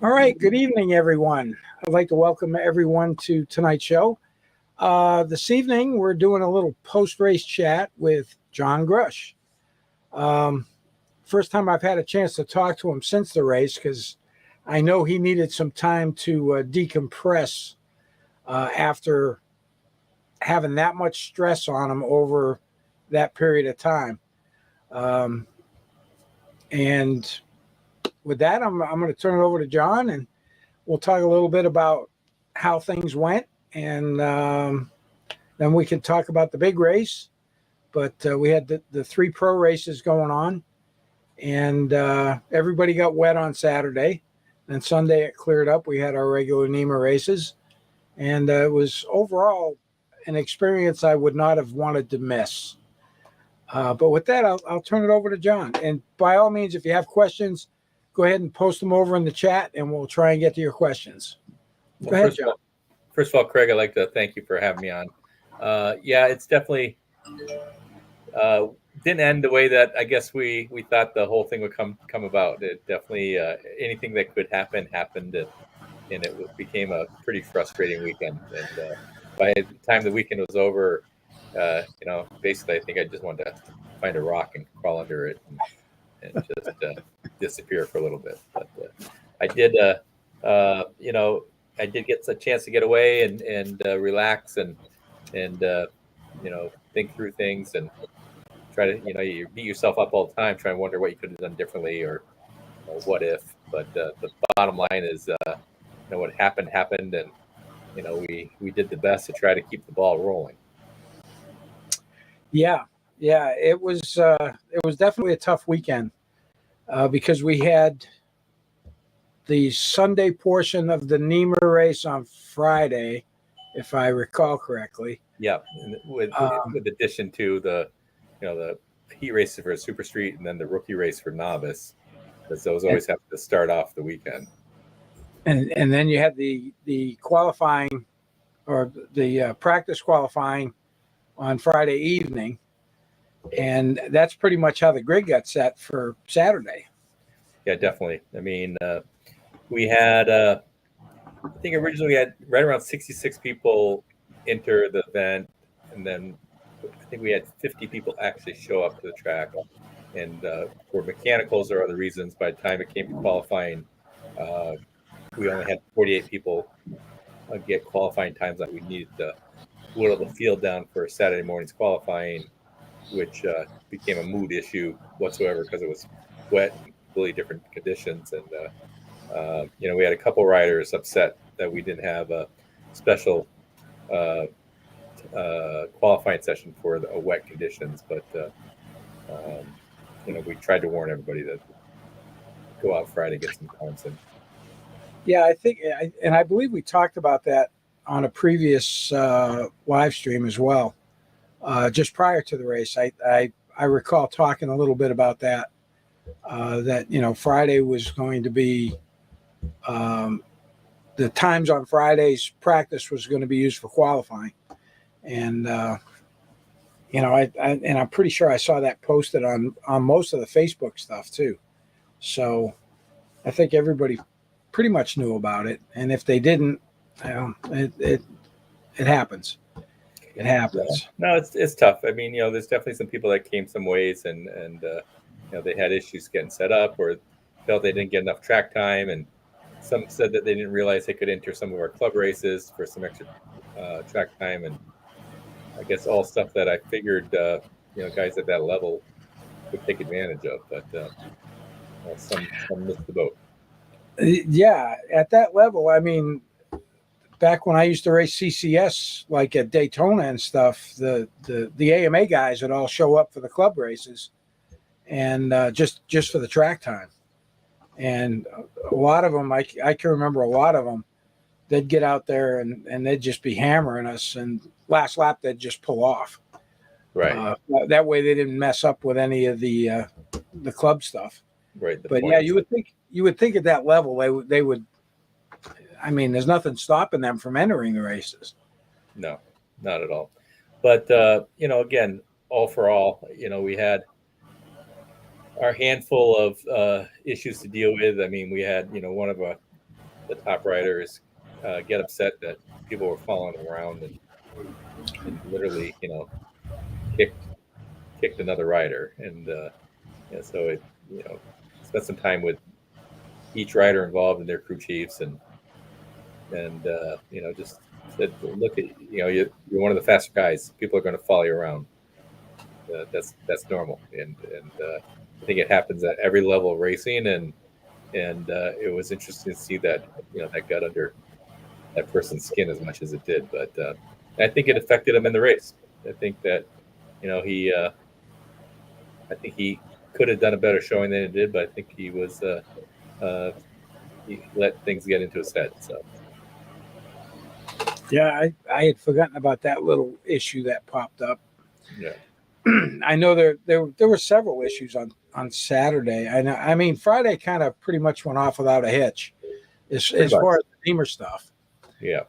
All right, good evening, everyone. I'd like to welcome everyone to tonight's show. This evening, we're doing a little post race chat with John Grush. Um, First time I've had a chance to talk to him since the race because I know he needed some time to decompress after having that much stress on him over that period of time. Um, and with that, I'm going to turn it over to John and we'll talk a little bit about how things went, and then we can talk about the big race. But we had the three pro races going on, and everybody got wet on Saturday. Then Sunday it cleared up. We had our regular NEMA races, and it was overall an experience I would not have wanted to miss. But with that, I'll turn it over to John. And by all means, if you have questions, go ahead and post them over in the chat, and we'll try and get to your questions. Go ahead, John. First of all, Craig, I'd like to thank you for having me on. Yeah, it's definitely didn't end the way that I guess we thought the whole thing would come about. It definitely anything that could happen happened, and it became a pretty frustrating weekend. And by the time the weekend was over, basically I think I just wanted to find a rock and crawl under it and just disappear for a little bit. But I did, I did get a chance to get away and relax and think through things and try to, you beat yourself up all the time, trying to wonder what you could have done differently or what if. But the bottom line is, what happened, and we did the best to try to keep the ball rolling. Yeah, it was definitely a tough weekend because we had the Sunday portion of the NEMA race on Friday, if I recall correctly. Yeah, with addition to the heat races for Super Street and then the rookie race for novice, because those always have to start off the weekend. And then you had the qualifying or the practice qualifying on Friday evening, and that's pretty much how the grid got set for Saturday. Yeah, definitely. I mean, we had I think originally we had right around 66 people enter the event, and then I think we had 50 people actually show up to the track. And for mechanicals or other reasons, by the time it came to qualifying, we only had 48 people get qualifying times that we needed to whittle the field down for Saturday morning's qualifying, which became a mood issue whatsoever because it was wet and really different conditions. And, we had a couple riders upset that we didn't have a special qualifying session for the wet conditions. But, we tried to warn everybody that go out Friday, get some times in. Yeah, I think, and I believe we talked about that on a previous live stream as well, just prior to the race. I recall talking a little bit about that, that, Friday was going to be, the times on Friday's practice was going to be used for qualifying. And, and I'm pretty sure I saw that posted on most of the Facebook stuff too. So I think everybody pretty much knew about it. And if they didn't, it happens. It happens. Yeah. No, it's tough. I mean, there's definitely some people that came some ways and they had issues getting set up or felt they didn't get enough track time. And some said that they didn't realize they could enter some of our club races for some extra track time. And I guess all stuff that I figured, guys at that level would take advantage of, but some missed the boat. Yeah, at that level, I mean, back when I used to race CCS, like at Daytona and stuff, the AMA guys would all show up for the club races, and just for the track time. And a lot of them, I can remember a lot of them, they'd get out there and they'd just be hammering us, and last lap they'd just pull off. Right. That way they didn't mess up with any of the club stuff. Right. But yeah, you would think at that level they would. I mean, there's nothing stopping them from entering the races. No, not at all. But again, all for all, we had our handful of issues to deal with. I mean, we had one of the top riders get upset that people were following around and literally, kicked another rider, and so it, spent some time with each rider involved and their crew chiefs, and just said, look, at you're one of the faster guys. People are going to follow you around. That's normal, and I think it happens at every level of racing, and it was interesting to see that that got under that person's skin as much as it did, but I think it affected him in the race. I think that he could have done a better showing than he did, but I think he was he let things get into his head. So Yeah, I had forgotten about that little issue that popped up. yeah. I know there were several issues on Saturday. I mean Friday kind of pretty much went off without a hitch, as far as the Beamer stuff. Yeah.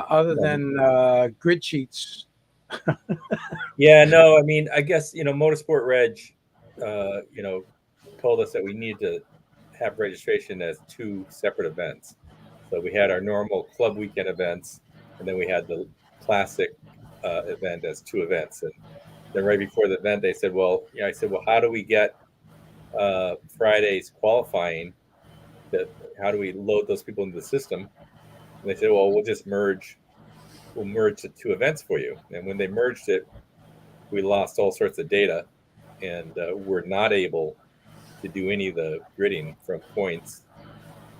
Other than grid sheets. Yeah, no, I mean, I guess Motorsport Reg, told us that we need to have registration as two separate events. So we had our normal club weekend events, and then we had the classic event as two events. And then right before the event, they said, "Well, I said, well, how do we get Friday's qualifying? How do we load those people into the system?" And they said, "Well, we'll merge the two events for you." And when they merged it, we lost all sorts of data, and we're not able to do any of the gridding from points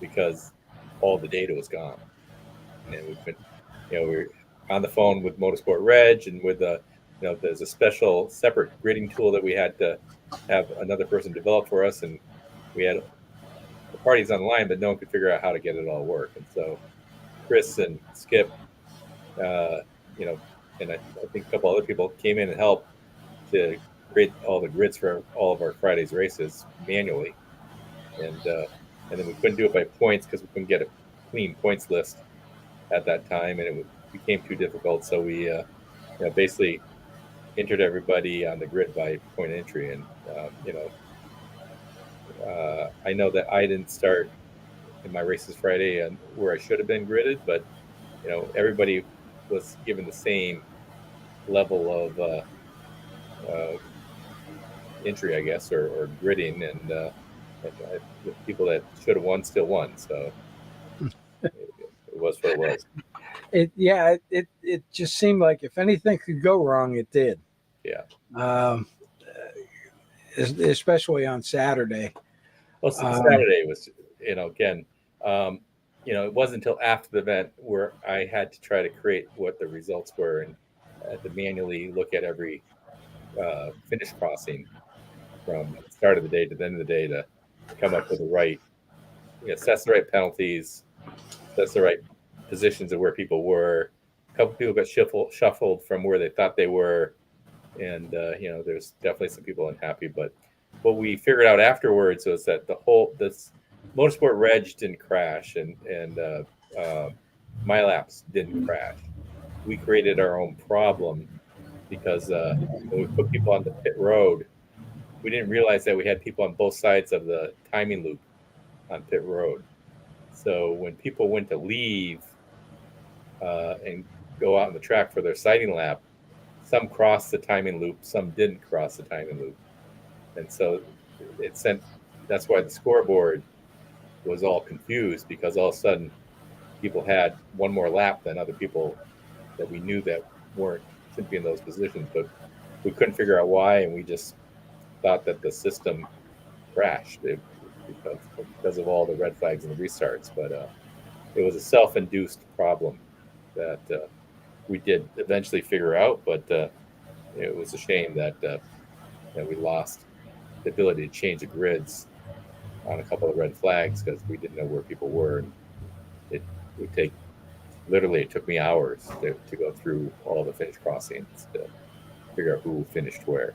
because all the data was gone. And we've been, we're on the phone with Motorsport Reg, and with there's a special separate gridding tool that we had to have another person develop for us, and we had the parties online, but no one could figure out how to get it all work. And so Chris and Skip, and I think a couple other people came in and helped to create all the grids for all of our Friday's races manually, and then we couldn't do it by points because we couldn't get a clean points list at that time, and it became too difficult. So we basically entered everybody on the grid by point entry, and I know that I didn't start in my races Friday and where I should have been gridded, but everybody was given the same level of entry, I guess, or gridding, and the people that should have won still won. So it was what it was. It just seemed like if anything could go wrong, it did. Yeah. Especially on Saturday. Well, Saturday was, again, it wasn't until after the event where I had to try to create what the results were, and had to manually look at every finish crossing from the start of the day to the end of the day to come up with the right, assess the right penalties, assess the right positions of where people were. A couple people got shuffled from where they thought they were, and there's definitely some people unhappy. But what we figured out afterwards was that this Motorsport Reg didn't crash, and MyLaps didn't crash. We created our own problem because when we put people on the pit road, we didn't realize that we had people on both sides of the timing loop on pit road. So when people went to leave and go out on the track for their sighting lap, some crossed the timing loop, some didn't cross the timing loop. And so that's why the scoreboard was all confused, because all of a sudden people had one more lap than other people that we knew that shouldn't be in those positions, but we couldn't figure out why, and we just thought that the system crashed because of all the red flags and the restarts. But it was a self-induced problem that we did eventually figure out, but it was a shame that we lost the ability to change the grids on a couple of red flags because we didn't know where people were. And it took me hours to go through all the finish crossings to figure out who finished where.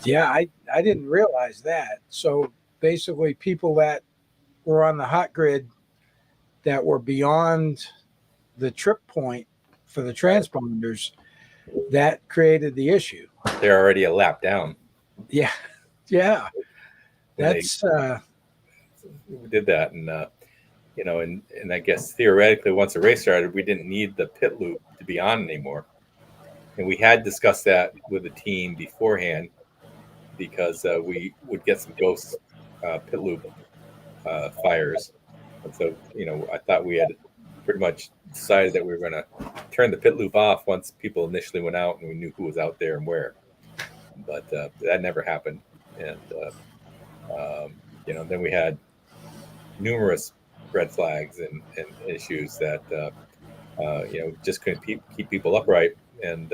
Yeah, I didn't realize that. So basically people that were on the hot grid that were beyond the trip point for the transponders, that created the issue. They're already a lap down. Yeah. That's we did that, and and I guess theoretically, once the race started, we didn't need the pit loop to be on anymore. And we had discussed that with the team beforehand because we would get some ghost pit loop fires. And so, I thought we had pretty much decided that we were going to turn the pit loop off once people initially went out and we knew who was out there and where. But that never happened. And, then we had numerous red flags and issues that, just couldn't keep people upright. And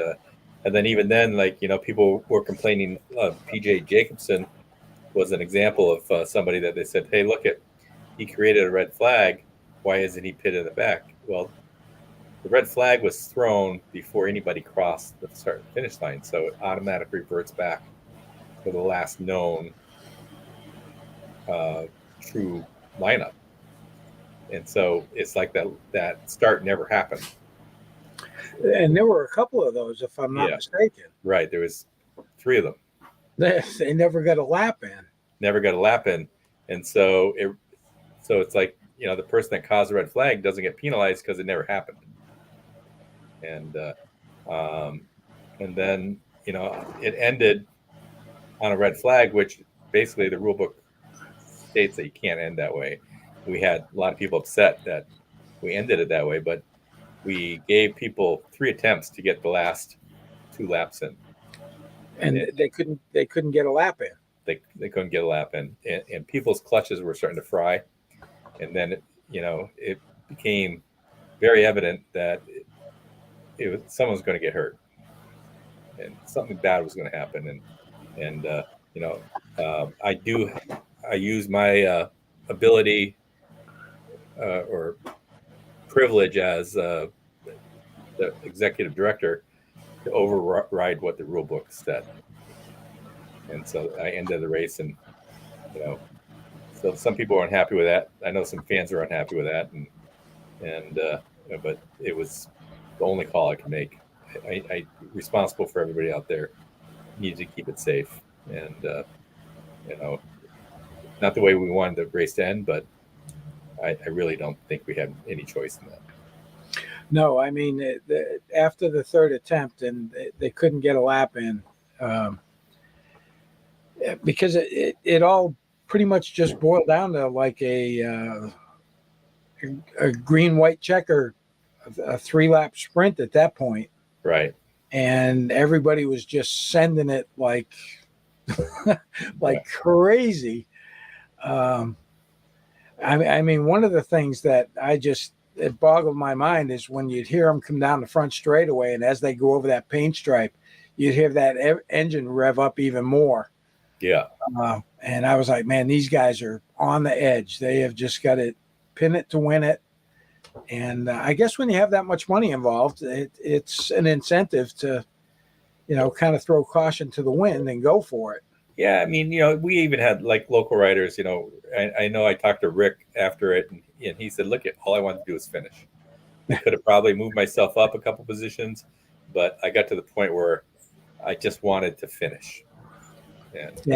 then even then, people were complaining. PJ Jacobson was an example of somebody that they said, hey, look he created a red flag. Why isn't he pitted in the back? Well, the red flag was thrown before anybody crossed the start and finish line. So it automatically reverts back to the last known true lineup. And so it's like that start never happened. And there were a couple of those, if I'm not mistaken. Right. There was 3 of them. They never got a lap in. Never got a lap in. And so it's like, the person that caused the red flag doesn't get penalized because it never happened. And then, it ended on a red flag, which basically the rule book states that you can't end that way. We had a lot of people upset that we ended it that way, but we gave people 3 attempts to get the last 2 laps in. And they couldn't get a lap in. They couldn't get a lap in, and people's clutches were starting to fry. And then, it became very evident that someone was going to get hurt, and something bad was going to happen. And I use my ability or privilege as the executive director to override what the rule book said. And so I ended the race, and so some people are unhappy with that. I know some fans are unhappy with that, but it was the only call I could make. I responsible for everybody out there. Needed to keep it safe, and not the way we wanted the race to end, but I really don't think we had any choice in that. No, I mean, after the 3rd attempt, and they couldn't get a lap in, because it all pretty much just boiled down to like a green-white checker, a 3-lap sprint at that point. Right. And everybody was just sending it like crazy. I mean, one of the things that it boggled my mind is when you'd hear them come down the front straightaway, and as they go over that paint stripe, you'd hear that engine rev up even more. Yeah. And I was like, man, these guys are on the edge. They have just got to pin it to win it. And I guess when you have that much money involved, it's an incentive to, kind of throw caution to the wind and go for it. Yeah, I mean, we even had like local riders. I know I talked to Rick after it, and he said, "Look, all I wanted to do was finish. I could have probably moved myself up a couple positions, but I got to the point where I just wanted to finish." And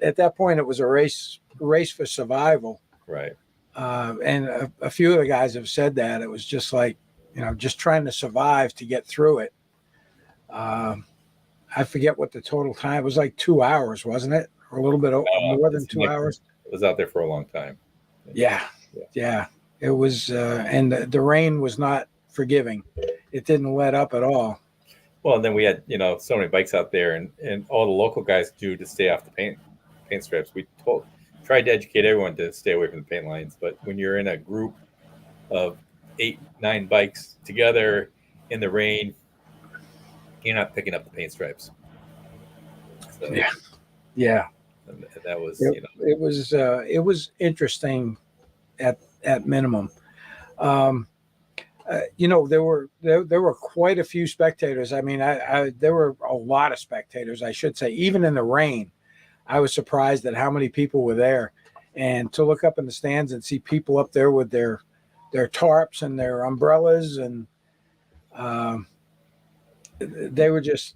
at that point, it was a race for survival. Right. And a few of the guys have said that it was just like, just trying to survive to get through it. I forget what the total time was, like 2 hours, wasn't it? Or a little bit more than 2 hours. It was out there for a long time. Yeah. It was, and the rain was not forgiving. It didn't let up at all. Well, and then we had, so many bikes out there, and all the local guys do to stay off the paint strips. We tried to educate everyone to stay away from the paint lines, but when you're in a group of 8-9 bikes together in the rain, you're not picking up the paint stripes. So, yeah. And that was, it was interesting at minimum. There were quite a few spectators. I mean, there were a lot of spectators, I should say, even in the rain. I was surprised at how many people were there, and to look up in the stands and see people up there with their tarps and their umbrellas, and they were just,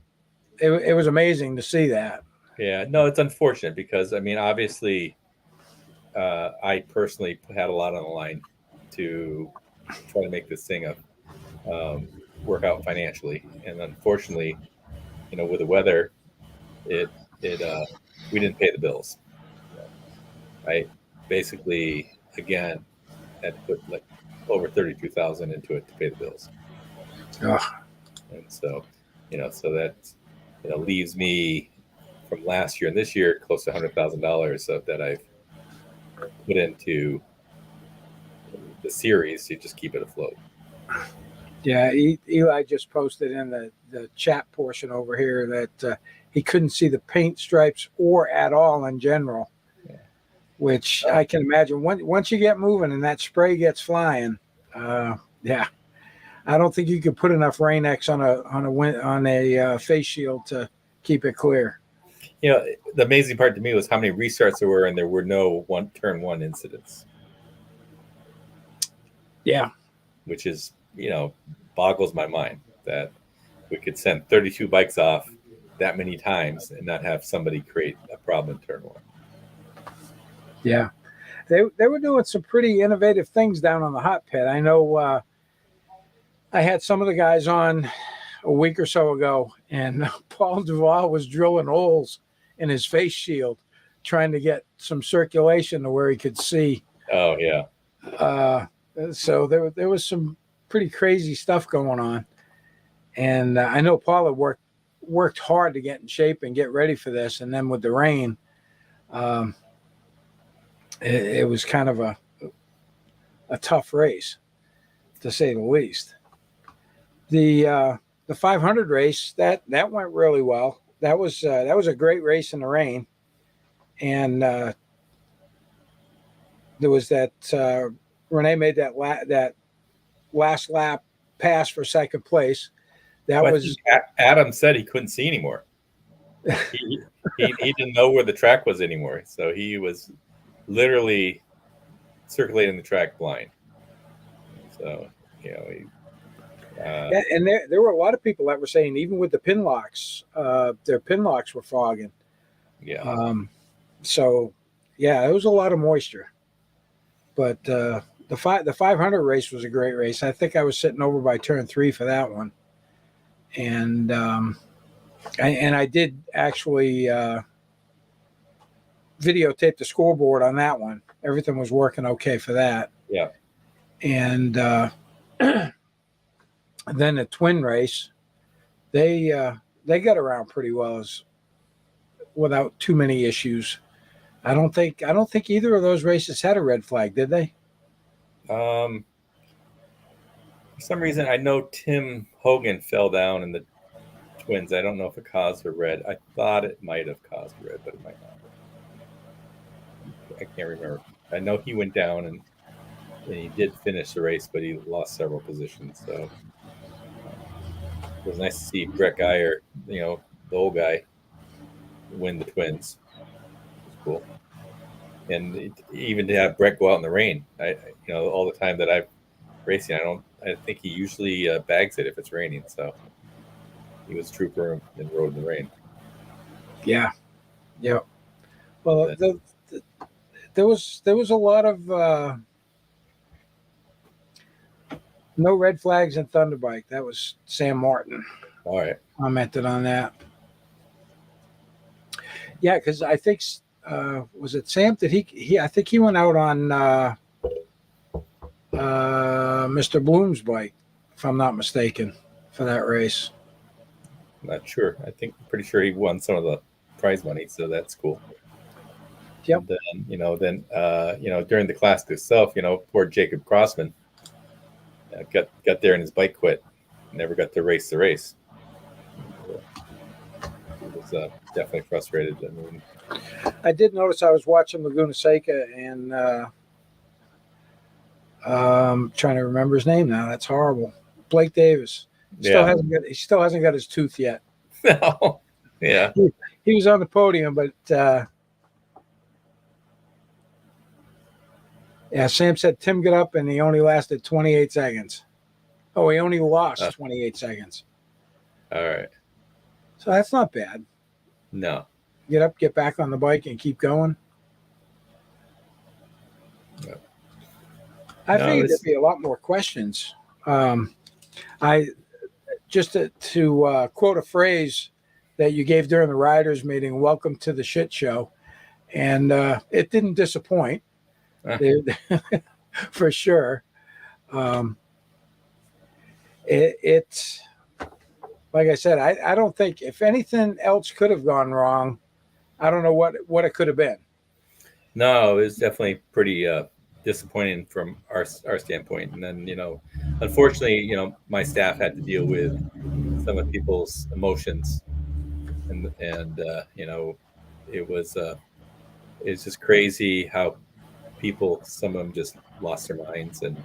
it was amazing to see that. Yeah, no, it's unfortunate because, I mean, obviously I personally had a lot on the line, to try to make this thing work out financially. And unfortunately, with the weather, it we didn't pay the bills. I basically again had to put like over 32,000 into it to pay the bills. Ugh. And so, so that leaves me from last year and this year close to $100,000 that I've put into the series to just keep it afloat. Yeah, Eli just posted in the chat portion over here that he couldn't see the paint stripes or at all in general, which I can imagine once you get moving and that spray gets flying. Yeah, I don't think you could put enough Rain-X on a face shield to keep it clear. The amazing part to me was how many restarts there were, and there were no turn one incidents. Yeah, which is boggles my mind that we could send 32 bikes off that many times and not have somebody create a problem in turn one. Yeah, they were doing some pretty innovative things down on the hot pit. I know I had some of the guys on a week or so ago, and Paul Duval was drilling holes in his face shield, trying to get some circulation to where he could see. Oh yeah. So there was some pretty crazy stuff going on, and I know Paul had worked hard to get in shape and get ready for this, and then with the rain, it was kind of a tough race, to say the least. The 500 race that went really well. That was a great race in the rain, and there was that Renee made that last lap pass for second place. That was Adam said he couldn't see anymore. He didn't know where the track was anymore, so he was literally circulating the track blind. So and there were a lot of people that were saying even with the pin locks, their pin locks were fogging. Yeah. So yeah, it was a lot of moisture, but the 500 race was a great race. I think I was sitting over by turn 3 for that one, and I did actually videotape the scoreboard on that one. Everything was working okay for that. Yeah. And then the twin race, they got around pretty well without too many issues. I don't think either of those races had a red flag, did they? For some reason, I know Tim Hogan fell down in the twins. I don't know if it caused a red. I thought it might have caused a red, but it might not. I can't remember. I know he went down and he did finish the race, but he lost several positions. So it was nice to see Brett Geyer, the old guy, win the twins. It was cool. And even to have Brett go out in the rain, all the time that I've racing, I think he usually bags it if it's raining. So he was trooper and rode in the rain. Yeah. Well, there was a lot of no red flags in Thunderbike. That was Sam Martin. All right. Commented on that. Yeah, because I think was it Sam? Did he? I think he went out on Mr. Bloom's bike, if I'm not mistaken, for that race. I'm not sure. Pretty sure he won some of the prize money, so that's cool. Yep. And then during the classic itself, poor Jacob Crossman got there and his bike quit. Never got to race the race. He was definitely frustrated. I mean, I did notice I was watching Laguna Seca and trying to remember his name now. That's horrible. Blake Davis. He still hasn't got his tooth yet. No. Yeah. He was on the podium, but Sam said Tim got up and he only lasted 28 seconds. Oh, he only lost 28 seconds. All right. So that's not bad. No. Get up, get back on the bike, and keep going. I No, figured there'd be a lot more questions. I just to quote a phrase that you gave during the writers' meeting, "Welcome to the shit show," and it didn't disappoint. They- for sure. Um, it's like I said, I don't think if anything else could have gone wrong, I don't know what it could have been. no, it was definitely pretty disappointing from our standpoint. And then, unfortunately, my staff had to deal with some of people's emotions, and it was it's just crazy how people, some of them just lost their minds and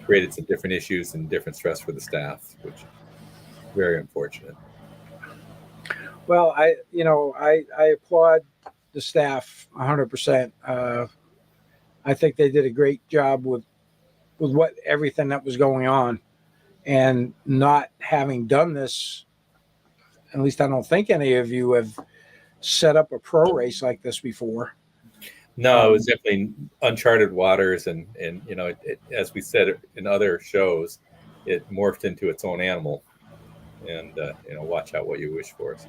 created some different issues and different stress for the staff, which is very unfortunate. Well, I applaud the staff 100%. I think they did a great job with what everything that was going on, and not having done this. At least I don't think any of you have set up a pro race like this before. No, it was definitely uncharted waters, and as we said in other shows, it morphed into its own animal, and watch out what you wish for. So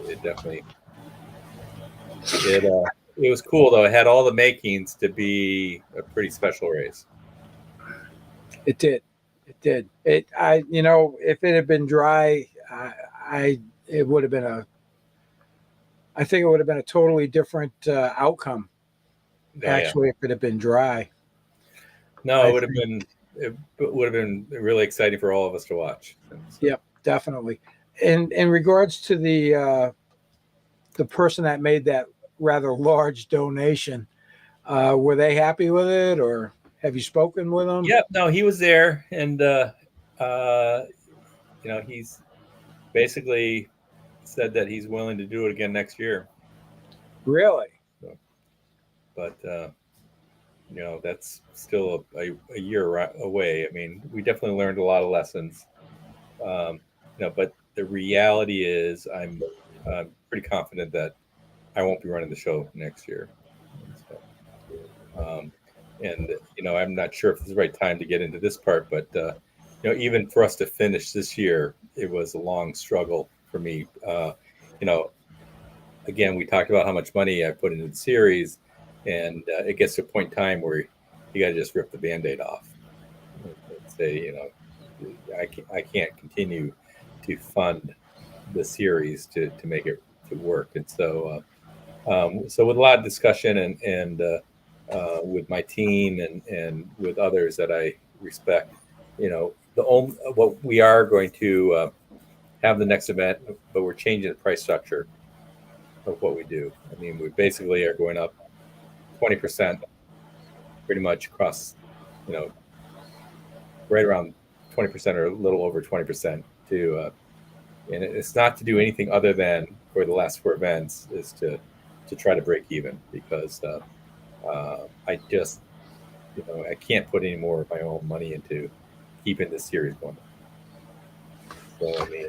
it definitely it was cool though. It had all the makings to be a pretty special race. It did. It did. If it had been dry, it would have been I think it would have been a totally different outcome. Actually, if it had been dry. No, it would have been really exciting for all of us to watch. So. Yep, definitely. In regards to the person that made that rather large donation, were they happy with it, or have you spoken with them? Yep. No, he was there, and he's basically said that he's willing to do it again next year. Really? So, but that's still a year away. I mean, we definitely learned a lot of lessons. But the reality is, I'm pretty confident that I won't be running the show next year. I'm not sure if it's the right time to get into this part, but even for us to finish this year, it was a long struggle for me. Again, we talked about how much money I put into the series, and it gets to a point in time where you got to just rip the Band-Aid off and say, I can't continue to fund the series to make it to work. And so with a lot of discussion and with my team and with others that I respect, what we are going to have the next event, but we're changing the price structure of what we do. I mean, we basically are going up 20%, pretty much across, right around 20% or a little over 20% to, and it's not to do anything other than for the last 4 events is to try to break even, because I just, I can't put any more of my own money into keeping this series going. So, I mean,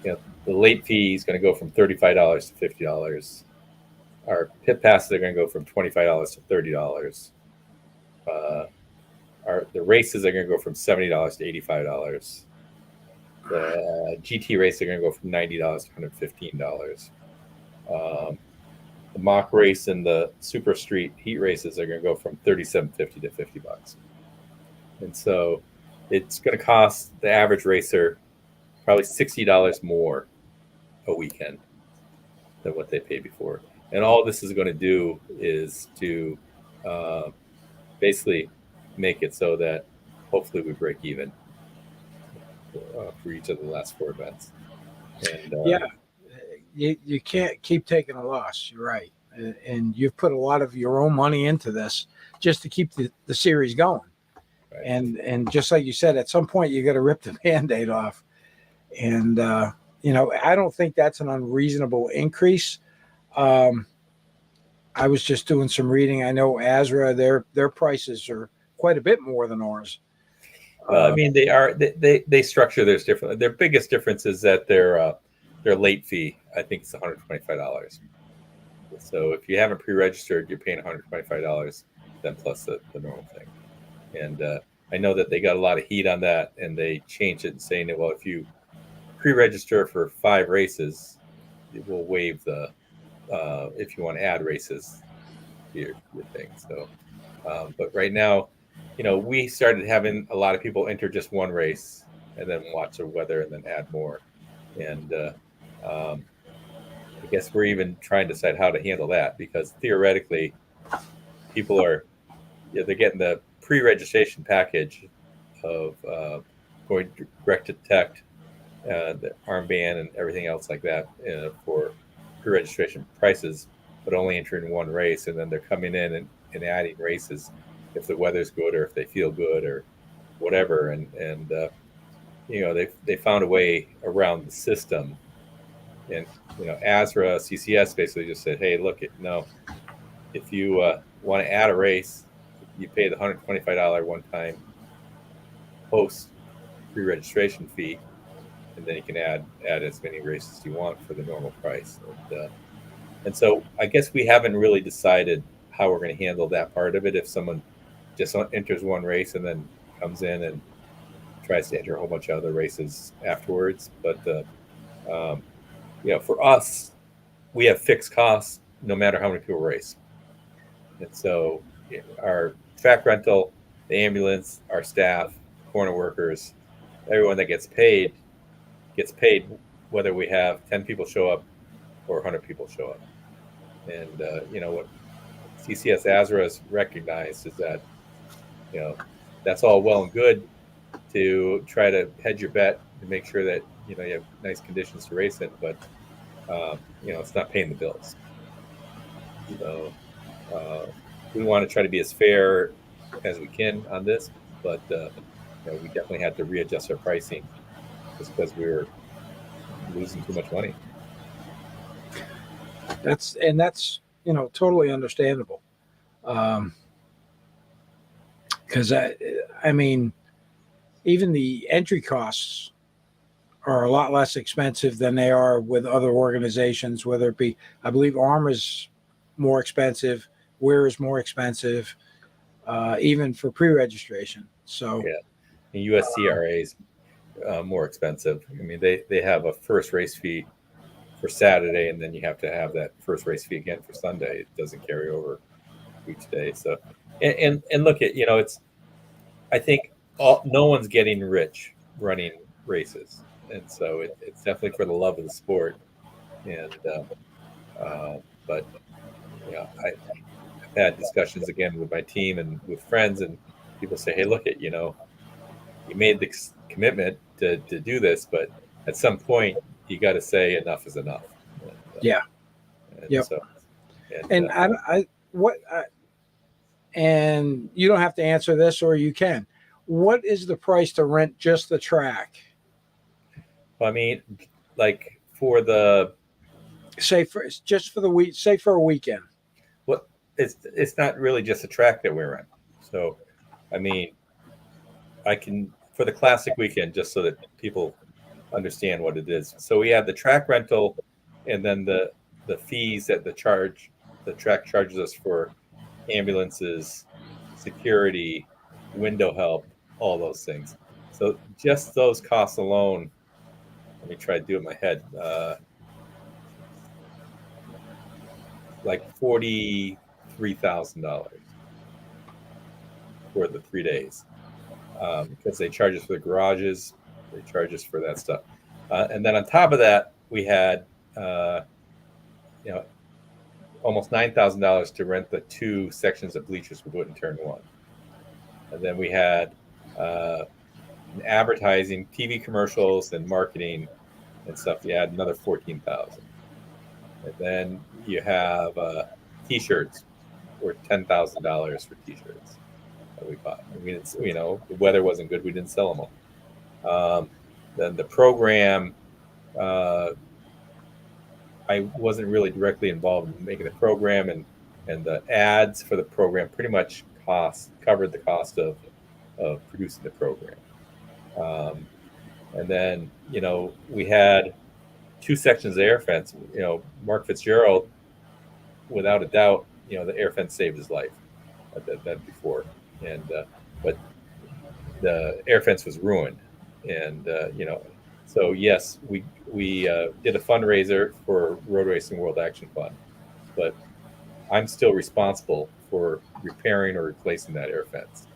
the late fee is going to go from $35 to $50. Our pit passes are going to go from $25 to $30. The races are going to go from $70 to $85. The GT races are going to go from $90 to $115. The mock race and the super street heat races are going to go from $37.50 to $50. And so it's going to cost the average racer probably $60 more a weekend than what they paid before. And all this is going to do is to basically make it so that hopefully we break even for each of the last 4 events. And you can't keep taking a loss. You're right. And you've put a lot of your own money into this just to keep the series going. Right. And just like you said, at some point you got to rip the Band-Aid off. And, I don't think that's an unreasonable increase. I was just doing some reading. I know Azra, their prices are quite a bit more than ours. Well, I mean, they structure theirs differently. Their biggest difference is that their late fee, I think, is $125. So if you haven't pre-registered, you're paying $125. then plus the normal thing. And I know that they got a lot of heat on that, and they changed it, saying that, well, if you pre-register for 5 races, it will waive the if you want to add races to your thing. So, but right now, we started having a lot of people enter just one race and then watch the weather and then add more. And I guess we're even trying to decide how to handle that, because theoretically, people are they're getting the pre-registration package of going direct to detect, the armband and everything else like that for pre-registration prices, but only entering one race, and then they're coming in and adding races if the weather's good or if they feel good or whatever. And they found a way around the system. And ASRA CCS basically just said, hey, look, if you want to add a race, you pay the $125 one-time post pre-registration fee, and then you can add as many races as you want for the normal price. And so I guess we haven't really decided how we're going to handle that part of it. If someone just enters one race and then comes in and tries to enter a whole bunch of other races afterwards. But for us, we have fixed costs no matter how many people race. And so our track rental, the ambulance, our staff, corner workers, everyone that gets paid whether we have 10 people show up or 100 people show up. And what CCS ASRA has recognized is that that's all well and good to try to hedge your bet and make sure that you have nice conditions to race in, but it's not paying the bills. So we want to try to be as fair as we can on this, but we definitely had to readjust our pricing just because we were losing too much money. That's totally understandable. Because I mean, even the entry costs are a lot less expensive than they are with other organizations, whether it be, I believe ARM is more expensive, WEIR is more expensive, even for pre-registration. So yeah, and USCRA is more expensive. I mean, they have a first race fee for Saturday, and then you have to have that first race fee again for Sunday. It doesn't carry over each day. So, and look at it's. I think no one's getting rich running races, and so it's definitely for the love of the sport. And but I've had discussions again with my team and with friends, and people say, "Hey, look at you made the commitment to do this, but at some point you got to say enough is enough." And, yeah. Yep. So, and you don't have to answer this, or you can. What is the price to rent just the track? I mean, like for the for the week, say for a weekend. Well, it's not really just a track that we're in. So, I mean, I can for the classic weekend, just so that people understand what it is. So we have the track rental, and then the fees that the track charges us for ambulances, security, window help, all those things. So just those costs alone, let me try to do it in my head, like $43,000 for the 3 days, because they charge us for the garages, they charge us for that stuff, and then on top of that, we had almost $9,000 to rent the 2 sections of bleachers we put in turn 1, and then we had advertising, TV commercials, and marketing and stuff. You add another $14,000, and then you have T-shirts, or $10,000 for T-shirts that we bought. We didn't, the weather wasn't good. We didn't sell them all. Then the program, I wasn't really directly involved in making the program, and the ads for the program pretty much covered the cost of producing the program. And then we had 2 sections of air fence. Mark Fitzgerald, without a doubt, the air fence saved his life. than before. And but the air fence was ruined, and so yes, we did a fundraiser for Road Racing World Action Fund, but I'm still responsible for repairing or replacing that air fence.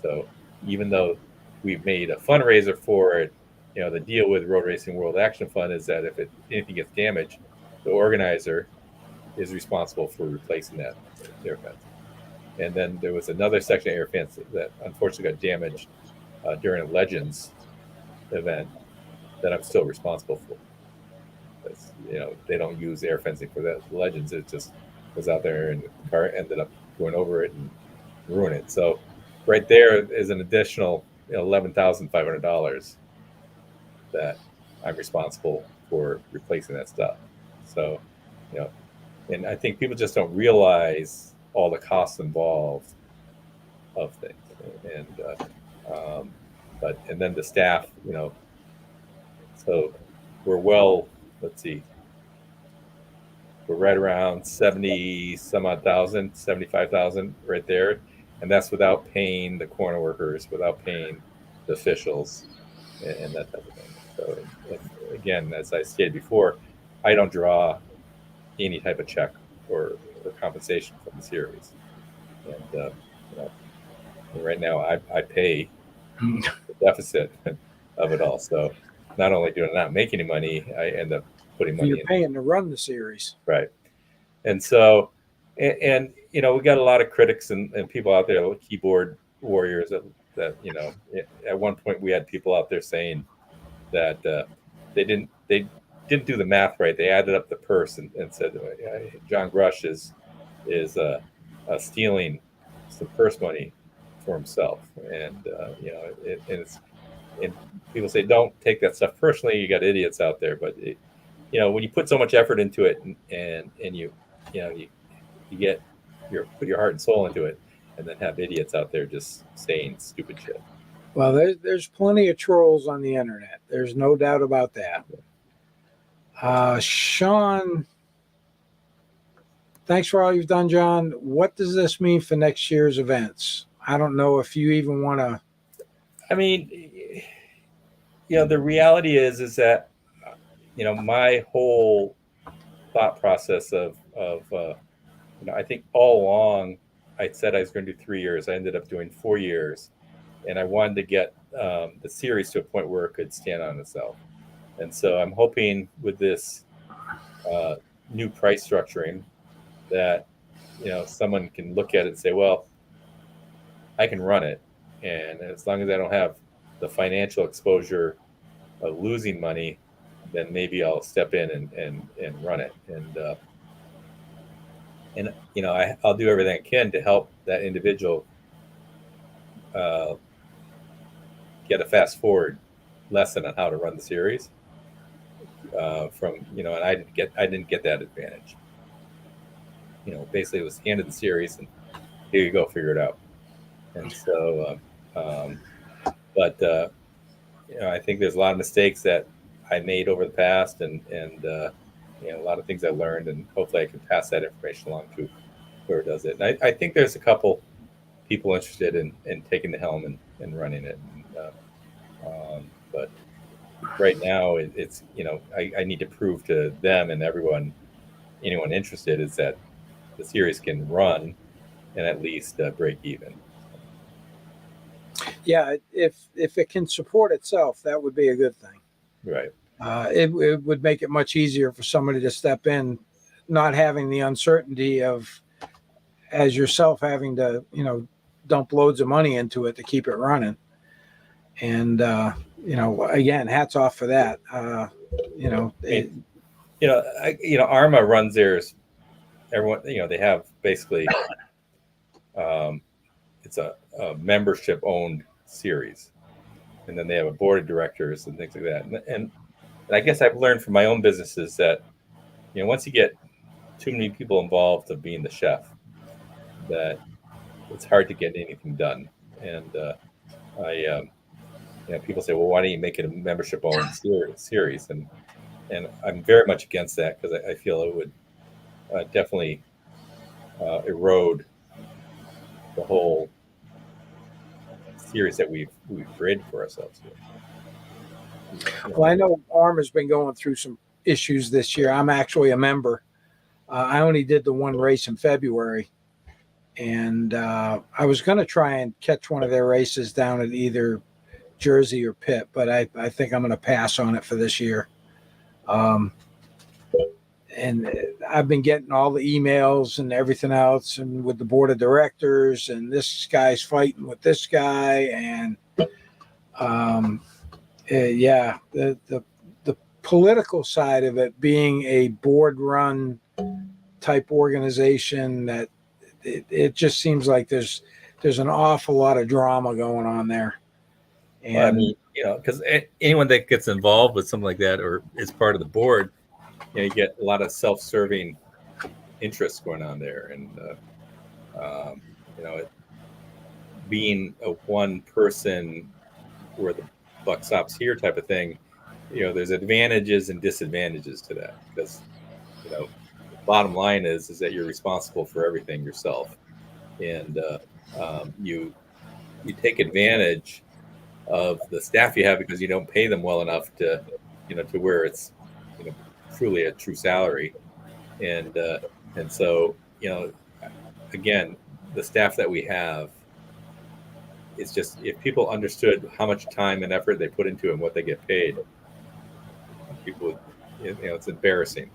So even though we've made a fundraiser for it, the deal with Road Racing World Action Fund is that if anything gets damaged, the organizer is responsible for replacing that air fence. And then there was another section of air fence that unfortunately got damaged during a Legends event that I'm still responsible for. Because, they don't use air fencing for that Legends. It just was out there and the car ended up going over it and ruin it. So right there is an additional $11,500 that I'm responsible for replacing that stuff. So, and I think people just don't realize all the costs involved of things. And and then the staff, so let's see, we're right around 70 some odd thousand, 75,000 right there. And that's without paying the corner workers, without paying the officials and that type of thing. So, and again, as I stated before, I don't draw any type of check or compensation from the series. And, right now I pay the deficit of it all. So not only do I not make any money, I end up putting money You're in. paying to run the series. Right. And so, and we got a lot of critics and people out there, keyboard warriors that at one point we had people out there saying that they didn't do the math right. They added up the purse and said John Grush is stealing some purse money for himself, and and people say don't take that stuff personally. You got idiots out there, but when you put so much effort into it and you get put your heart and soul into it, and then have idiots out there just saying stupid shit. Well, there's plenty of trolls on the internet. There's no doubt about that. Sean, thanks for all you've done, John. What does this mean for next year's events? I don't know if you even want to. I mean, the reality is that my whole thought process of I think all along I said I was going to do 3 years. I ended up doing 4 years, and I wanted to get the series to a point where it could stand on itself. And so I'm hoping with this new price structuring that someone can look at it and say, well, I can run it, and as long as I don't have the financial exposure of losing money, then maybe I'll step in and run it. And I'll do everything I can to help that individual get a fast forward lesson on how to run the series. And I didn't get that advantage. Basically it was handed the series and here you go, figure it out. And so, I think there's a lot of mistakes that I made over the past, and a lot of things I learned, and hopefully I can pass that information along to whoever does it. And I think there's a couple people interested in taking the helm and running it. But right now, it's I need to prove to them and anyone interested is that the series can run and at least break even. Yeah, if it can support itself, that would be a good thing. Right. It would make it much easier for somebody to step in, not having the uncertainty of, as yourself, having to dump loads of money into it to keep it running. And again, hats off for that. Arma runs theirs. Everyone, they have basically, it's a membership owned series, and then they have a board of directors and things like that. And I guess I've learned from my own businesses that once you get too many people involved of being the chef, that it's hard to get anything done. And people say, well, why don't you make it a membership owned series? And I'm very much against that because I feel it would definitely erode the whole series that we've created for ourselves here. Well, I know ARM has been going through some issues this year. I'm actually a member. I only did the one race in February, and I was going to try and catch one of their races down at either Jersey or Pitt, but I think I'm going to pass on it for this year. And I've been getting all the emails and everything else, and with the board of directors, and this guy's fighting with this guy, and yeah, the political side of it being a board run type organization, that it just seems like there's an awful lot of drama going on there. And well, I mean, because anyone that gets involved with something like that or is part of the board, you get a lot of self-serving interests going on there, and being a one person where the buck stops here type of thing, there's advantages and disadvantages to that, because the bottom line is that you're responsible for everything yourself, and you take advantage of the staff you have because you don't pay them well enough to to where it's truly a true salary, and so again, the staff that we have, it's just, if people understood how much time and effort they put into it and what they get paid, people would, it's embarrassing,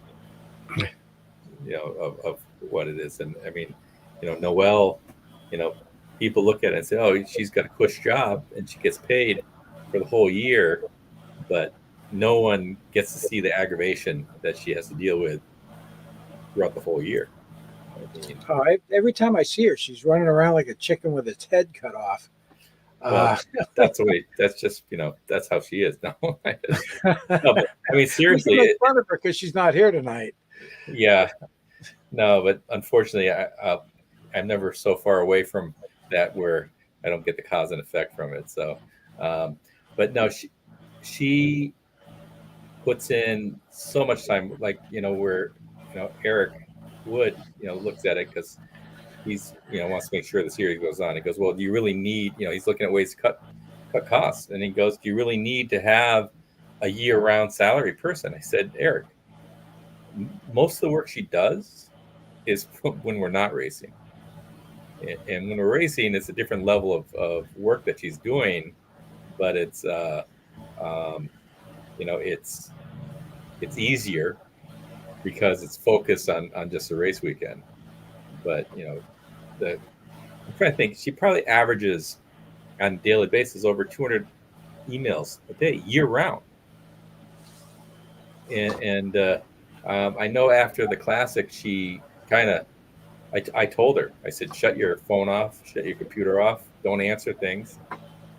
of what it is. And I mean, Noelle, people look at it and say, oh, she's got a cush job and she gets paid for the whole year, but no one gets to see the aggravation that she has to deal with throughout the whole year. Every time I see her, she's running around like a chicken with its head cut off. Well, that's just, that's how she is. No, but, I mean, seriously, it's fun of her because she's not here tonight. Yeah, no, but unfortunately, I'm never so far away from that where I don't get the cause and effect from it. So, but no, she puts in so much time, like, where, Eric Wood, looks at it because he's, wants to make sure the series goes on. He goes, well, do you really need, he's looking at ways to cut costs. And he goes, do you really need to have a year-round salary person? I said, Eric, most of the work she does is when we're not racing. And when we're racing, it's a different level of work that she's doing, but it's, it's easier because it's focused on just a race weekend. But, I'm trying to think, she probably averages on a daily basis over 200 emails a day, year round. And I know after the Classic, she kind of, I told her, I said, shut your phone off, shut your computer off, don't answer things.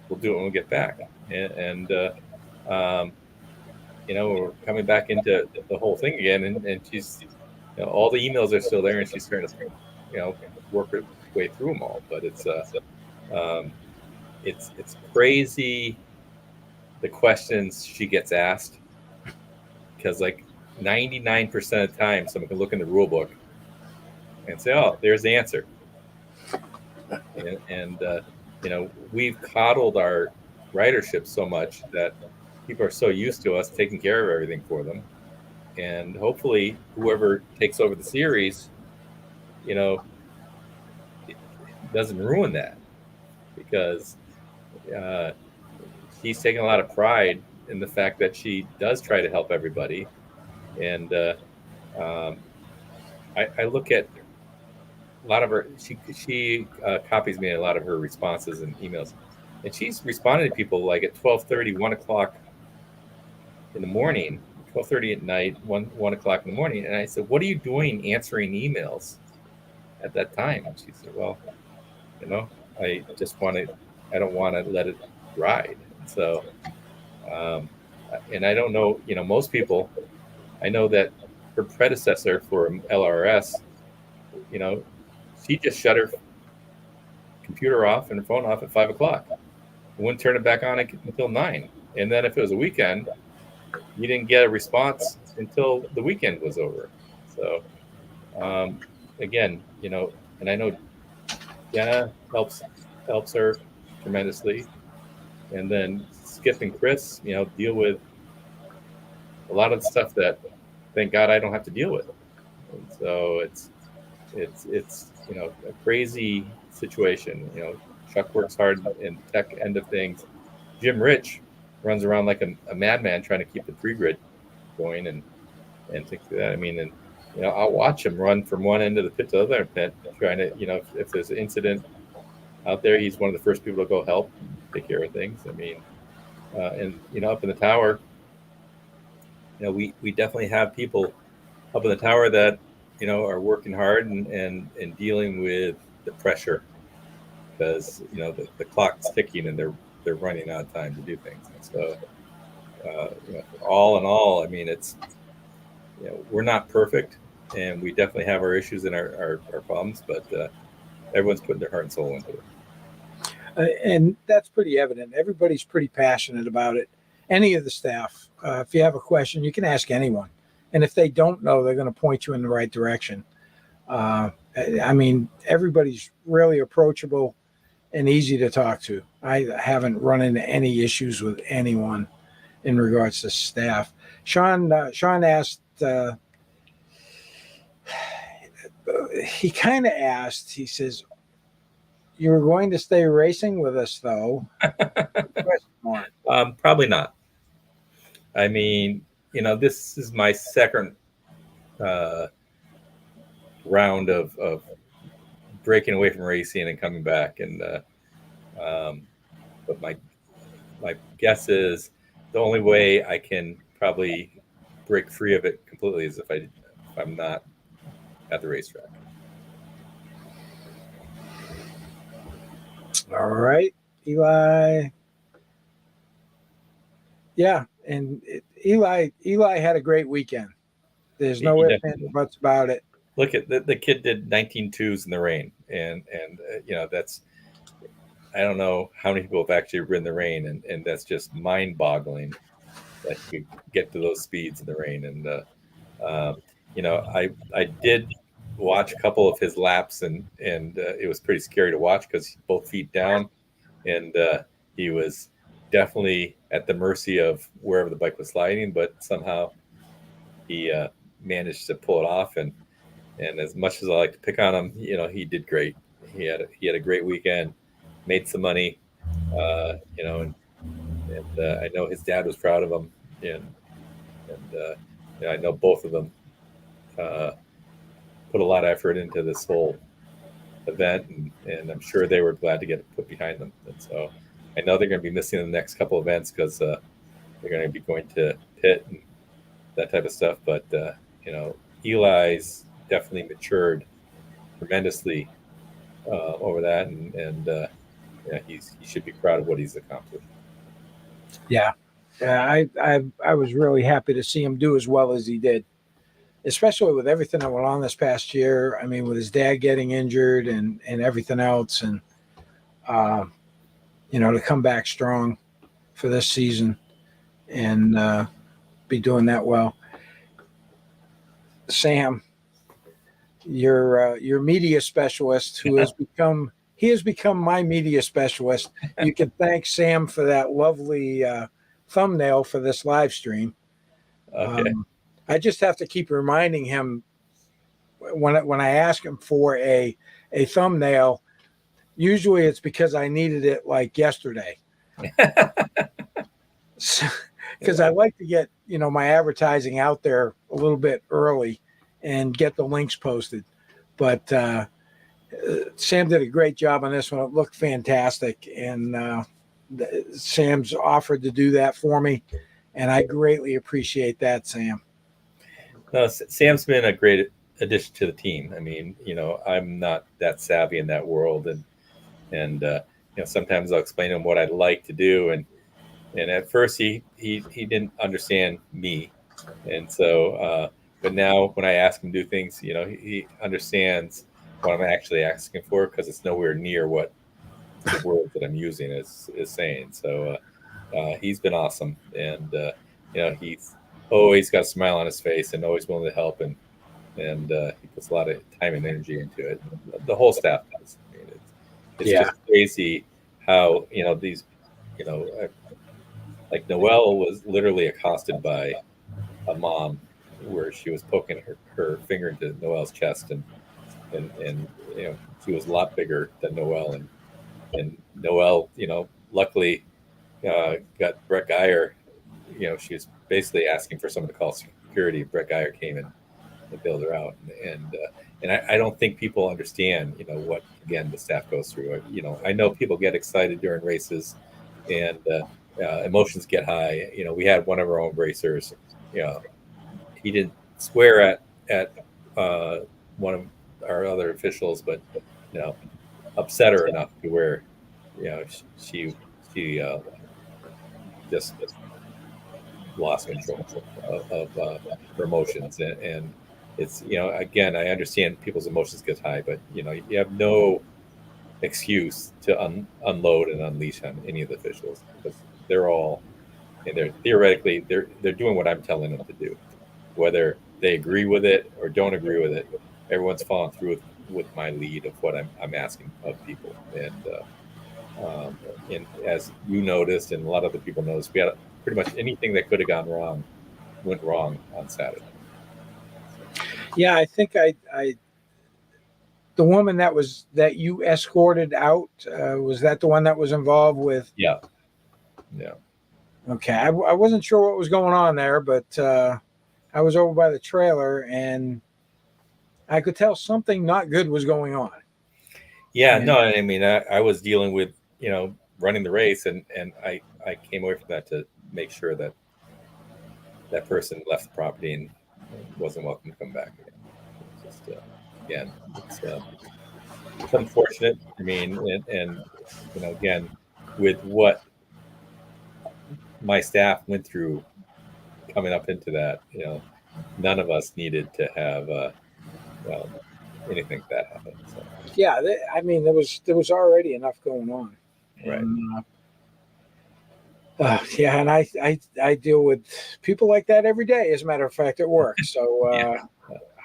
We'll do it when we get back. And we're coming back into the whole thing again. And she's, all the emails are still there, and she's starting to, work her way through them all. But it's crazy the questions she gets asked, because like 99% of the time someone can look in the rule book and say, oh, there's the answer. And we've coddled our ridership so much that people are so used to us taking care of everything for them. And hopefully whoever takes over the series, it doesn't ruin that, because she's taking a lot of pride in the fact that she does try to help everybody. And I look at a lot of her, she copies me a lot of her responses and emails, and she's responding to people like at 12:30, 1 o'clock in the morning, 12:30 at night, 1 o'clock in the morning. And I said, what are you doing answering emails at that time? And she said, well, I don't want to let it ride. So, and I don't know, most people, I know that her predecessor for LRS, she just shut her computer off and her phone off at 5 o'clock. Wouldn't turn it back on until 9. And then if it was a weekend, you didn't get a response until the weekend was over. So, again, and I know Jenna helps her tremendously, and then Skip and Chris, deal with a lot of the stuff that, thank God, I don't have to deal with. And so it's a crazy situation. Chuck works hard in the tech end of things. Jim Rich runs around like a madman trying to keep the pre-grid going and things like that. I mean, and I'll watch him run from one end of the pit to the other pit, trying to, if there's an incident out there, he's one of the first people to go help and take care of things. I mean, and up in the tower, we definitely have people up in the tower that are working hard and dealing with the pressure, because the clock's ticking and they're running out of time to do things. And so all in all, I mean, it's we're not perfect, and we definitely have our issues and our problems, but everyone's putting their heart and soul into it. And that's pretty evident. Everybody's pretty passionate about it. Any of the staff, if you have a question, you can ask anyone. And if they don't know, they're going to point you in the right direction. I mean, everybody's really approachable and easy to talk to. I haven't run into any issues with anyone in regards to staff. Sean asked, he kind of asked, he says, "You're going to stay racing with us, though?" Probably not. I mean, this is my second round of breaking away from racing and coming back, and but my guess is the only way I can probably break free of it completely is if I'm not at the racetrack. All right, Eli. Yeah, and Eli had a great weekend. There's no ifs, ands, or buts about it. Look at the kid did 19.2s in the rain, and that's, I don't know how many people have actually ridden the rain, and that's just mind-boggling that you get to those speeds in the rain. And I did watch a couple of his laps, and it was pretty scary to watch because both feet down, and he was definitely at the mercy of wherever the bike was sliding, but somehow he managed to pull it off. And as much as I like to pick on him, he did great. He had a great weekend, made some money, and I know his dad was proud of him, and I know both of them put a lot of effort into this whole event, and I'm sure they were glad to get it put behind them. And so I know they're going to be missing the next couple events because they're going to be going to pit and that type of stuff. But Eli's definitely matured tremendously over that, and he should be proud of what he's accomplished. Yeah, I was really happy to see him do as well as he did, especially with everything that went on this past year. I mean, with his dad getting injured and everything else, and to come back strong for this season and be doing that well. Sam, your media specialist, who has become my media specialist. You can thank Sam for that lovely thumbnail for this live stream. Okay. I just have to keep reminding him when I ask him for a thumbnail. Usually it's because I needed it like yesterday. Because I like to get my advertising out there a little bit early and get the links posted. But Sam did a great job on this one. It looked fantastic, and Sam's offered to do that for me, and I greatly appreciate that, Sam. No, Sam's been a great addition to the team. I mean, I'm not that savvy in that world, and sometimes I'll explain to him what I'd like to do, and at first he didn't understand me, and so but now when I ask him to do things, he understands what I'm actually asking for, because it's nowhere near what the word that I'm using is saying. So he's been awesome, and he's always got a smile on his face and always willing to help, and he puts a lot of time and energy into it. The whole staff does. I mean, It's Yeah. just crazy how, these, like Noelle was literally accosted by a mom where she was poking her finger into Noelle's chest, and she was a lot bigger than Noelle, and Noelle, luckily got Brett Geyer. She was basically asking for someone to call security. Brett Geyer came and bailed her out, and I don't think people understand, what again the staff goes through. I know people get excited during races, and emotions get high. We had one of our own racers. He didn't swear at one of our other officials, but you know, upset her enough to where she just lost control of her emotions, and it's again, I understand people's emotions get high, but you have no excuse to unload and unleash on any of the officials, because they're all, and they're theoretically they're doing what I'm telling them to do, whether they agree with it or don't agree with it. Everyone's following through with my lead of what I'm asking of people, and as you noticed, and a lot of other people noticed, we had pretty much anything that could have gone wrong went wrong on Saturday. Yeah, I think the woman that you escorted out, was that the one that was involved with? Yeah. Okay, I wasn't sure what was going on there, but I was over by the trailer and I could tell something not good was going on. Yeah, And no, I mean, I was dealing with, running the race, and I came away from that to make sure that that person left the property and wasn't welcome to come back again. It's just, again, it's unfortunate. I mean, and again, with what my staff went through coming up into that, none of us needed to have anything like that happen. So, yeah, I mean, there was already enough going on. right. And, yeah, and I deal with people like that every day, as a matter of fact, at work. So Yeah.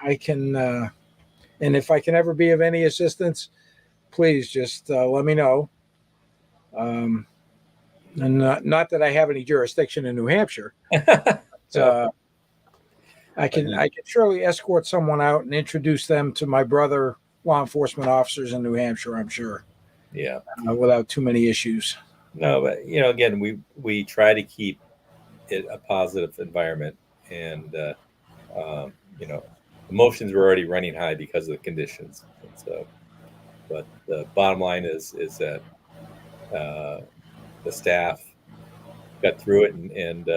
I can, and if I can ever be of any assistance, please just let me know. And not that I have any jurisdiction in New Hampshire. So, I can surely escort someone out and introduce them to my brother law enforcement officers in New Hampshire, I'm sure. Yeah. Without too many issues. No, but again, we try to keep it a positive environment, and emotions were already running high because of the conditions, and so. But the bottom line is that the staff got through it, and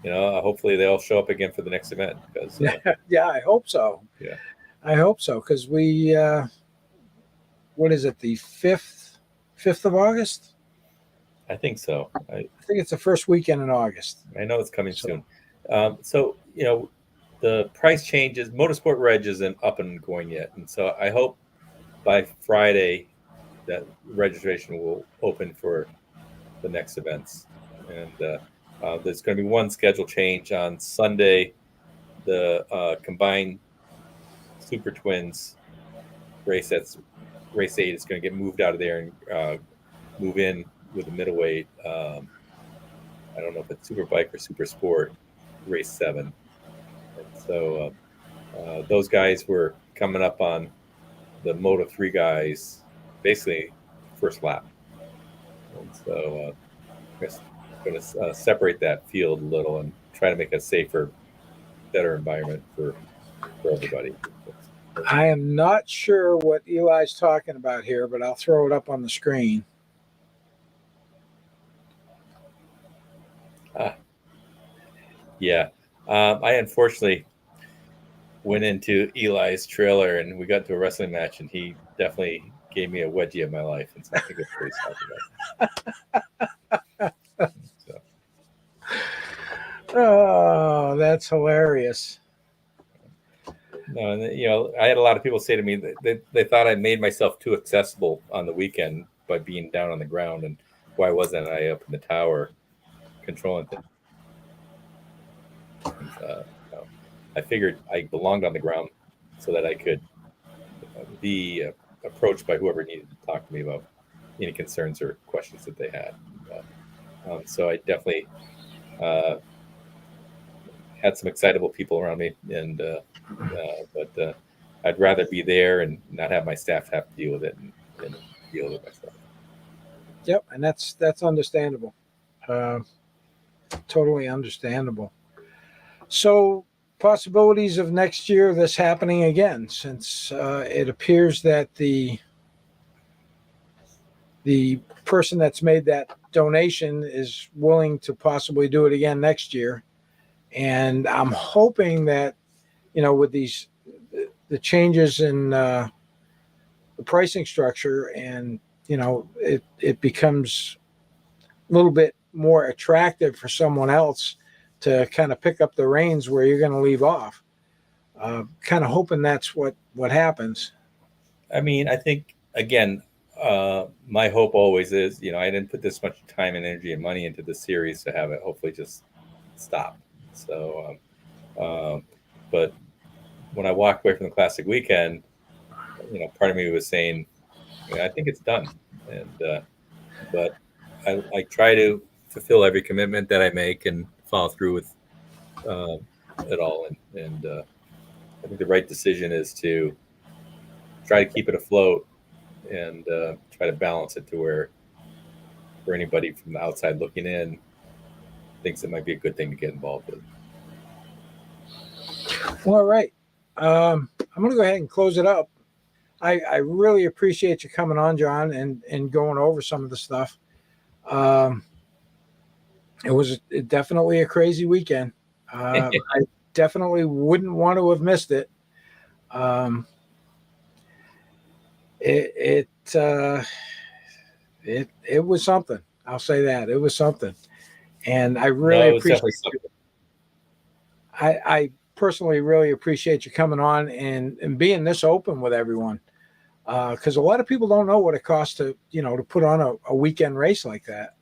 hopefully they'll show up again for the next event, because Yeah, I hope so. Yeah. I hope so, because we what is it, the 5th of August? I think so. I think it's the first weekend in August. I know it's coming soon. So the price changes. Motorsport Reg isn't up and going yet, and so I hope by Friday that registration will open for the next events. And there's going to be one schedule change on Sunday. The combined Super Twins race, that's race 8, is going to get moved out of there and move in with the middleweight. I don't know if it's Super Bike or Super Sport race 7. And so those guys were coming up on the Moto 3 guys basically first lap. And so I'm going to separate that field a little and try to make a safer, better environment for everybody. I am not sure what Eli's talking about here, but I'll throw it up on the screen. Yeah. I unfortunately went into Eli's trailer and we got into a wrestling match, and he definitely gave me a wedgie of my life. And so I think that's what he's talking about. So. Oh, that's hilarious. No, and I had a lot of people say to me that they thought I made myself too accessible on the weekend by being down on the ground, and why wasn't I up in the tower controlling things? I figured I belonged on the ground so that I could be approached by whoever needed to talk to me about any concerns or questions that they had. So I definitely had some excitable people around me, but I'd rather be there and not have my staff have to deal with it and deal with it myself. Yep, and that's understandable. Totally understandable. So, possibilities of next year this happening again, since it appears that the person that's made that donation is willing to possibly do it again next year. And I'm hoping that, with the changes in the pricing structure, and it becomes a little bit more attractive for someone else to kind of pick up the reins where you're going to leave off. Kind of hoping that's what happens. I mean, I think again, my hope always is, I didn't put this much time and energy and money into the series to have it hopefully just stop. So, but when I walked away from the Classic weekend, part of me was saying, I think it's done, and but I try to fulfill every commitment that I make and follow through with it all, and I think the right decision is to try to keep it afloat and try to balance it to where, for anybody from the outside looking in, thinks it might be a good thing to get involved with. Well, all right. I'm going to go ahead and close it up. I really appreciate you coming on, John, and going over some of the stuff. It was definitely a crazy weekend. I definitely wouldn't want to have missed it. It was something. I'll say that it was something, and I really appreciate. I personally really appreciate you coming on and being this open with everyone, because a lot of people don't know what it costs to put on a weekend race like that,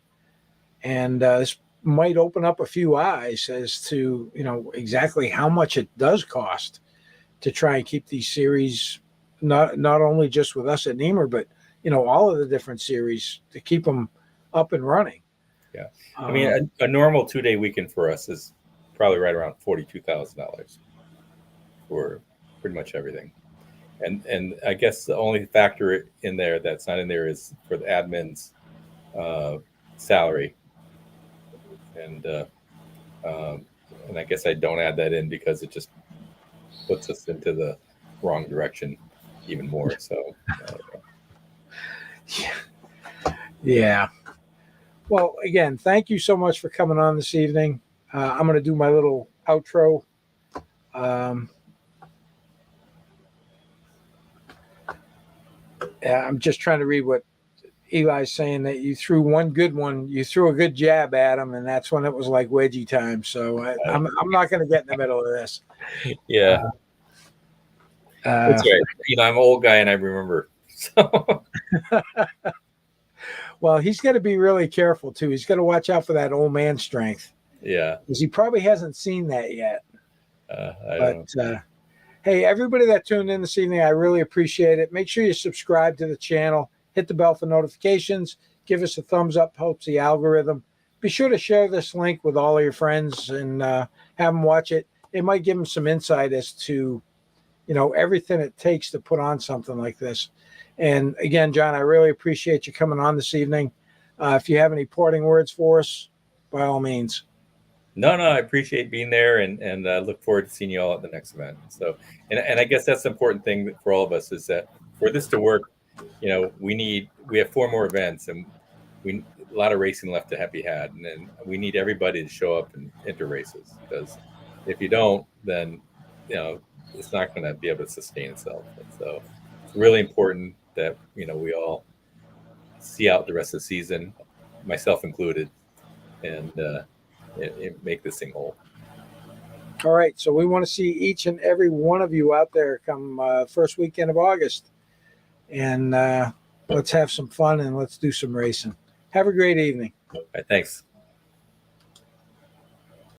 and this might open up a few eyes as to exactly how much it does cost to try and keep these series not only just with us at Niemer, but all of the different series to keep them up and running. Yeah, I mean a normal 2-day weekend for us is probably right around $42,000 for pretty much everything, and I guess the only factor in there that's not in there is for the admin's salary, and I guess I don't add that in because it just puts us into the wrong direction even more. So yeah. Well, again, thank you so much for coming on this evening. I'm going to do my little outro. I'm just trying to read what Eli's saying, that you threw one good one. You threw a good jab at him, and that's when it was like wedgie time. So I'm not going to get in the middle of this. Yeah. That's right. I'm an old guy and I remember. So. Well, he's got to be really careful too. He's got to watch out for that old man strength. Yeah. Because he probably hasn't seen that yet. But hey, everybody that tuned in this evening, I really appreciate it. Make sure you subscribe to the channel, hit the bell for notifications, give us a thumbs up, helps the algorithm. Be sure to share this link with all of your friends and have them watch it. It might give them some insight as to everything it takes to put on something like this. And again, John, I really appreciate you coming on this evening. If you have any parting words for us, by all means. No, I appreciate being there and look forward to seeing you all at the next event. So, and I guess that's the important thing for all of us is that for this to work, we have 4 more events and a lot of racing left to be had. And then we need everybody to show up and enter races, because if you don't, then, it's not going to be able to sustain itself. And so it's really important that, we all see out the rest of the season, myself included, and make this thing whole. All right. So we want to see each and every one of you out there come first weekend of August. And let's have some fun and let's do some racing. Have a great evening. All right, thanks.